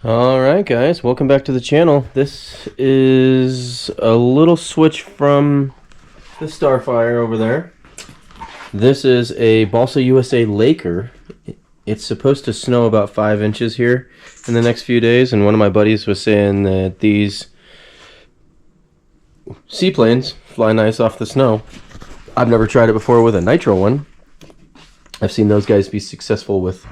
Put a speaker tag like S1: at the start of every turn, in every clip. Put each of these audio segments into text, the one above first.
S1: Alright guys, welcome back to the channel. This is a little switch from the Starfire over there. This is a Balsa USA Laker. It's supposed to snow about 5 inches here in the next few days, and one of my buddies was saying that these seaplanes fly nice off the snow. I've never tried it before with a nitro one. I've seen those guys be successful with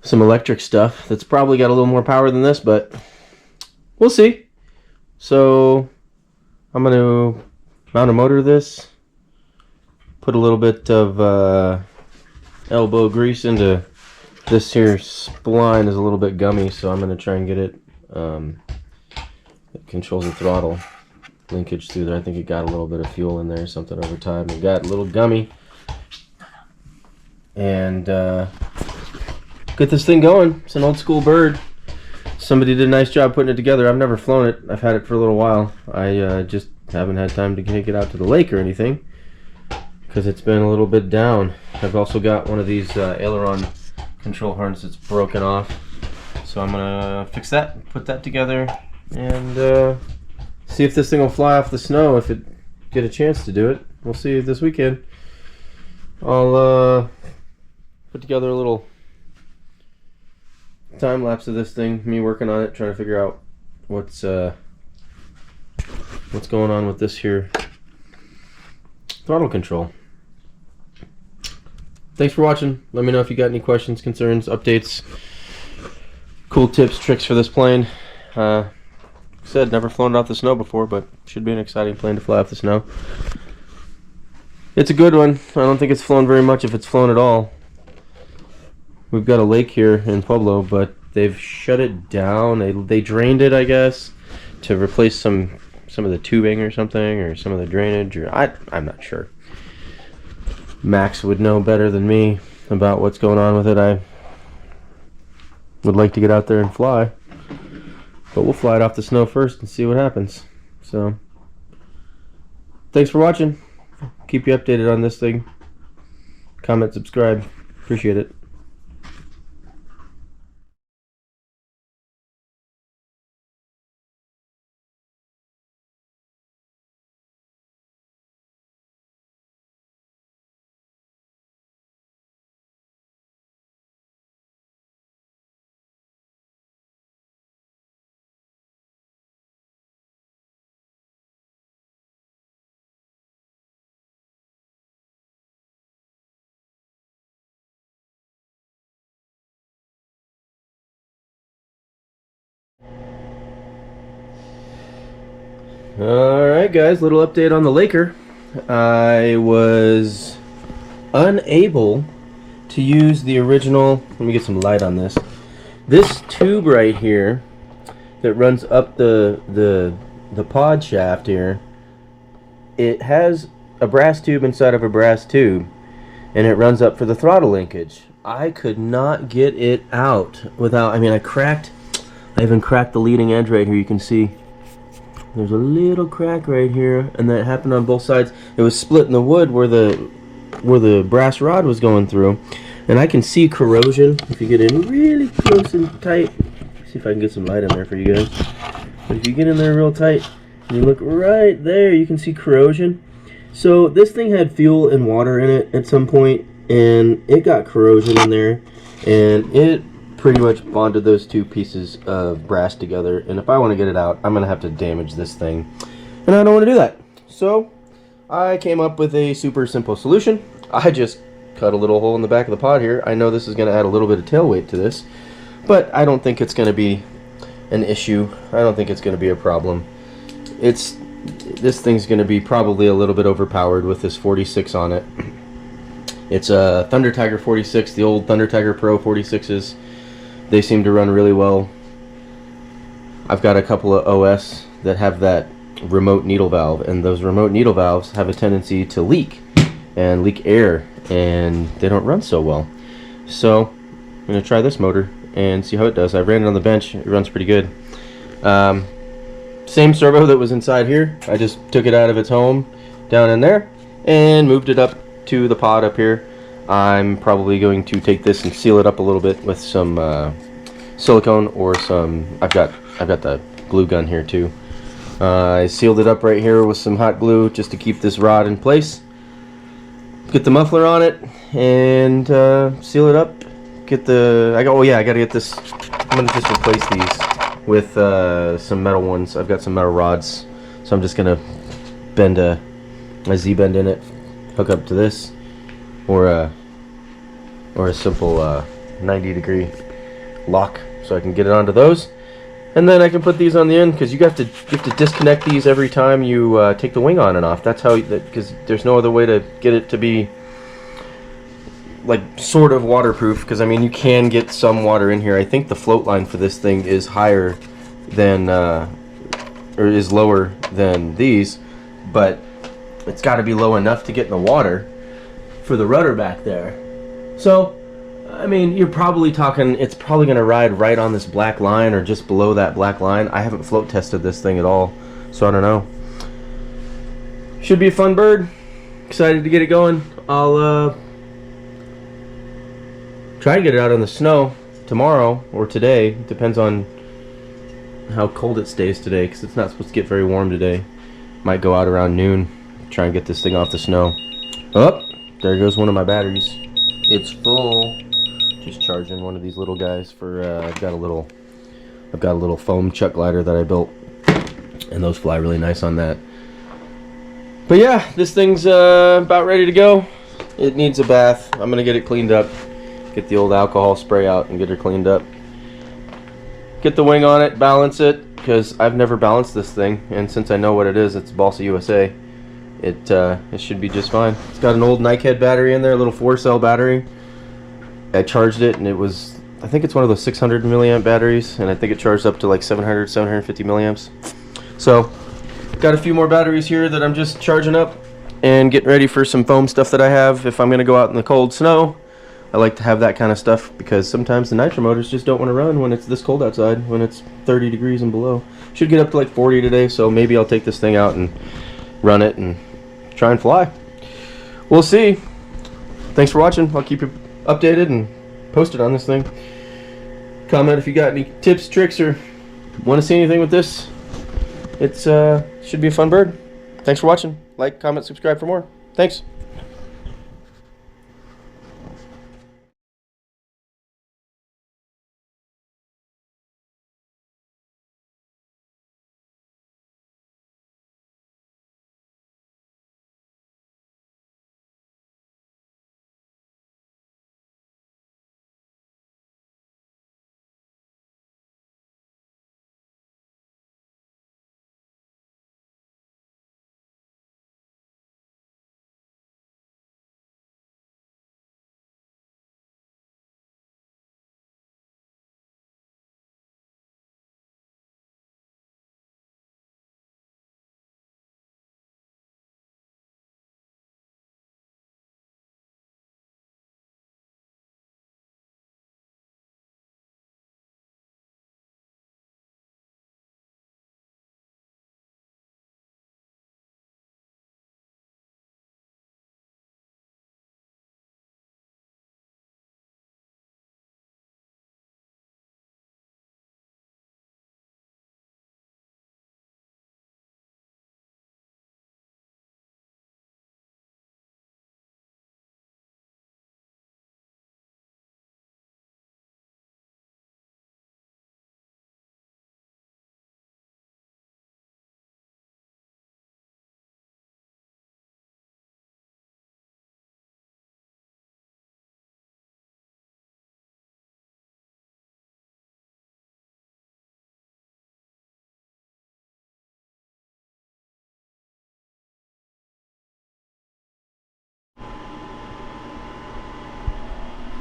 S1: some electric stuff that's probably got a little more power than this, but we'll see. So I'm going to mount a motor to this, put a little bit of elbow grease into this here spline. Is a little bit gummy, so I'm going to try and get it. It controls the throttle linkage through there. I think it got a little bit of fuel in there or something over time. It got a little gummy, and get this thing going. It's an old school bird. Somebody did a nice job putting it together. I've never flown it. I've had it for a little while. I just haven't had time to take it out to the lake or anything because it's been a little bit down. I've also got one of these aileron control harnesses that's broken off, so I'm gonna fix that, put that together, and see if this thing will fly off the snow if it get a chance to do it. We'll see this weekend. I'll put together a little time lapse of this thing, me working on it, trying to figure out what's going on with this here throttle control. Thanks for watching. Let me know if you got any questions, concerns, updates, cool tips, tricks for this plane. Said never flown it off the snow before, but should be an exciting plane to fly off the snow. It's a good one. I don't think it's flown very much, if it's flown at all. We've got a lake here in Pueblo, but they've shut it down. They drained it, I guess, to replace some of the tubing or something, or some of the drainage, or I'm not sure. Max would know better than me about what's going on with it. I would like to get out there and fly, but we'll fly it off the snow first and see what happens. So, thanks for watching. Keep you updated on this thing. Comment, subscribe. Appreciate it. Alright guys, little update on the Laker. I was unable to use the original, let me get some light on this. This tube right here that runs up the pod shaft here, it has a brass tube inside of a brass tube, and it runs up for the throttle linkage. I could not get it out without, I even cracked the leading edge right here. You can see there's a little crack right here, and that happened on both sides. It was split in the wood where the brass rod was going through, and I can see corrosion if you get in really close and tight. See if I can get some light in there for you guys. But if you get in there real tight and you look right there, you can see corrosion. So this thing had fuel and water in it at some point, and it got corrosion in there, and it pretty much bonded those two pieces of brass together. And if I want to get it out, I'm gonna have to damage this thing, and I don't want to do that. So I came up with a super simple solution. I just cut a little hole in the back of the pod here. I know this is going to add a little bit of tail weight to this, but I don't think it's going to be an issue. I don't think it's going to be a problem. This thing's going to be probably a little bit overpowered with this 46 on it. It's a Thunder Tiger 46, the old Thunder Tiger Pro 46s. They seem to run really well. I've got a couple of OS that have that remote needle valve, and those remote needle valves have a tendency to leak and leak air, and they don't run so well. So I'm going to try this motor and see how it does. I ran it on the bench. It runs pretty good. Same servo that was inside here. I just took it out of its home down in there and moved it up to the pod up here. I'm probably going to take this and seal it up a little bit with some silicone or some. I've got the glue gun here too. I sealed it up right here with some hot glue just to keep this rod in place. Get the muffler on it and seal it up. Get the. I gotta get this. I'm gonna just replace these with some metal ones. I've got some metal rods, so I'm just gonna bend a Z-bend in it, hook up to this, or a simple 90-degree lock, so I can get it onto those, and then I can put these on the end, because you have to disconnect these every time you take the wing on and off. That's how, because there's no other way to get it to be like sort of waterproof, because I mean you can get some water in here. I think the float line for this thing is higher than or is lower than these, but it's got to be low enough to get in the water for the rudder back there. So I mean, you're probably talking, it's probably going to ride right on this black line or just below that black line. I haven't float tested this thing at all, so I don't know. Should be a fun bird. Excited to get it going. I'll try to get it out on the snow tomorrow or today. Depends on how cold it stays today, because it's not supposed to get very warm today. Might go out around noon, try and get this thing off the snow. Oh, there goes one of my batteries. It's full. Just charging one of these little guys for I've got a little foam chuck glider that I built, and those fly really nice on that. But yeah, this thing's about ready to go. It needs a bath. I'm gonna get it cleaned up, get the old alcohol spray out and get her cleaned up, get the wing on it, balance it, because I've never balanced this thing, and since I know what it is, it's Balsa USA, it should be just fine. It's got an old Nikehead battery in there, a little 4-cell battery. I charged it, and it was, I think it's one of those 600 milliamp batteries, and I think it charged up to like 750 milliamps. So got a few more batteries here that I'm just charging up and getting ready for some foam stuff that I have. If I'm going to go out in the cold snow, I like to have that kind of stuff, because sometimes the nitro motors just don't want to run when it's this cold outside, when it's 30 degrees and below. Should get up to like 40 today, so maybe I'll take this thing out and run it and try and fly. We'll see. Thanks for watching. I'll keep you updated and posted on this thing. Comment if you got any tips, tricks, or want to see anything with this. It's should be a fun bird. Thanks for watching. Like, comment, subscribe for more. Thanks.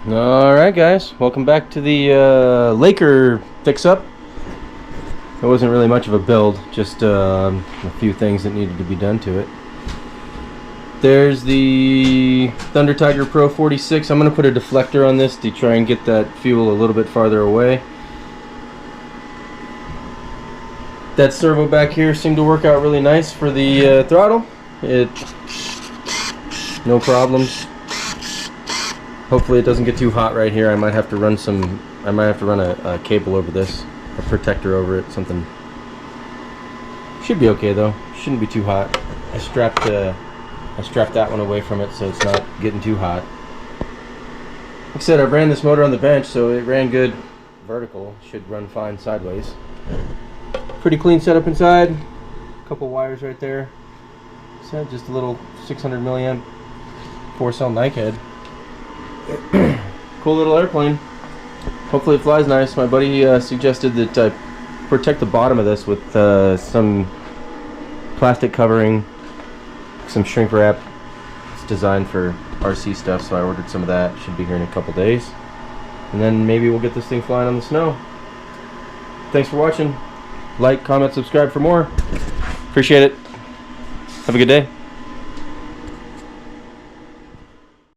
S1: Alright guys, welcome back to the Laker fix-up. It wasn't really much of a build, just a few things that needed to be done to it. There's the Thunder Tiger Pro 46. I'm going to put a deflector on this to try and get that fuel a little bit farther away. That servo back here seemed to work out really nice for the throttle. No problems. Hopefully it doesn't get too hot right here. I might have to run some I might have to run a cable over this, a protector over it, something. Should be okay though. Shouldn't be too hot. I strapped that one away from it so it's not getting too hot. Like I said, I ran this motor on the bench, so it ran good vertical. Should run fine sideways. Pretty clean setup inside. A couple wires right there. So just a little 600 milliamp 4-cell Nike head. Cool little airplane. Hopefully it flies nice. My buddy suggested that I protect the bottom of this with some plastic covering, some shrink wrap. It's designed for RC stuff, so I ordered some of that. Should be here in a couple days. And then maybe we'll get this thing flying on the snow. Thanks for watching. Like, comment, subscribe for more. Appreciate it. Have a good day.